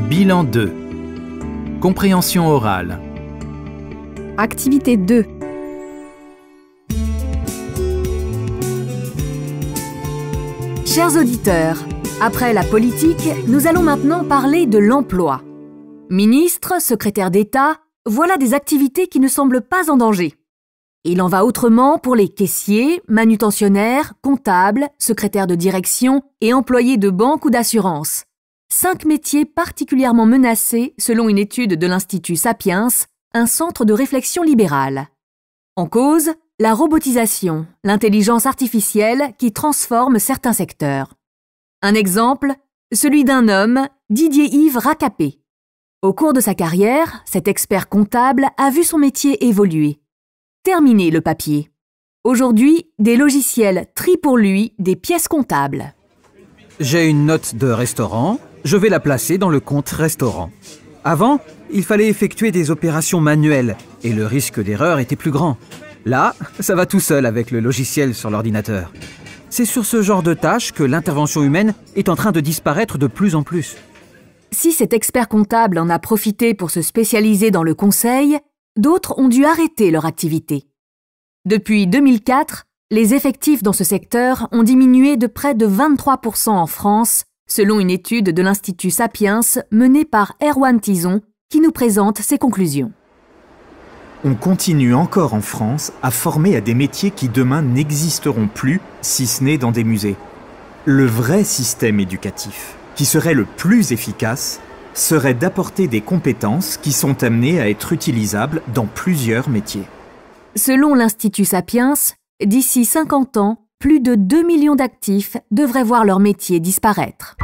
Bilan 2. Compréhension orale. Activité 2. Chers auditeurs, après la politique, nous allons maintenant parler de l'emploi. Ministre, secrétaire d'État, voilà des activités qui ne semblent pas en danger. Il en va autrement pour les caissiers, manutentionnaires, comptables, secrétaires de direction et employés de banque ou d'assurance. 5 métiers particulièrement menacés selon une étude de l'Institut Sapiens, un centre de réflexion libérale. En cause, la robotisation, l'intelligence artificielle qui transforme certains secteurs. Un exemple, celui d'un homme, Didier-Yves Racapé. Au cours de sa carrière, cet expert comptable a vu son métier évoluer. Terminé le papier. Aujourd'hui, des logiciels trient pour lui des pièces comptables. J'ai une note de restaurant, je vais la placer dans le compte restaurant. Avant, il fallait effectuer des opérations manuelles et le risque d'erreur était plus grand. Là, ça va tout seul avec le logiciel sur l'ordinateur. C'est sur ce genre de tâches que l'intervention humaine est en train de disparaître de plus en plus. Si cet expert comptable en a profité pour se spécialiser dans le conseil, d'autres ont dû arrêter leur activité. Depuis 2004, les effectifs dans ce secteur ont diminué de près de 23% en France, selon une étude de l'Institut Sapiens menée par Erwan Tison, qui nous présente ses conclusions. On continue encore en France à former à des métiers qui demain n'existeront plus, si ce n'est dans des musées. Le vrai système éducatif, qui serait le plus efficace, serait d'apporter des compétences qui sont amenées à être utilisables dans plusieurs métiers. Selon l'Institut Sapiens, d'ici 50 ans, plus de 2 millions d'actifs devraient voir leur métier disparaître.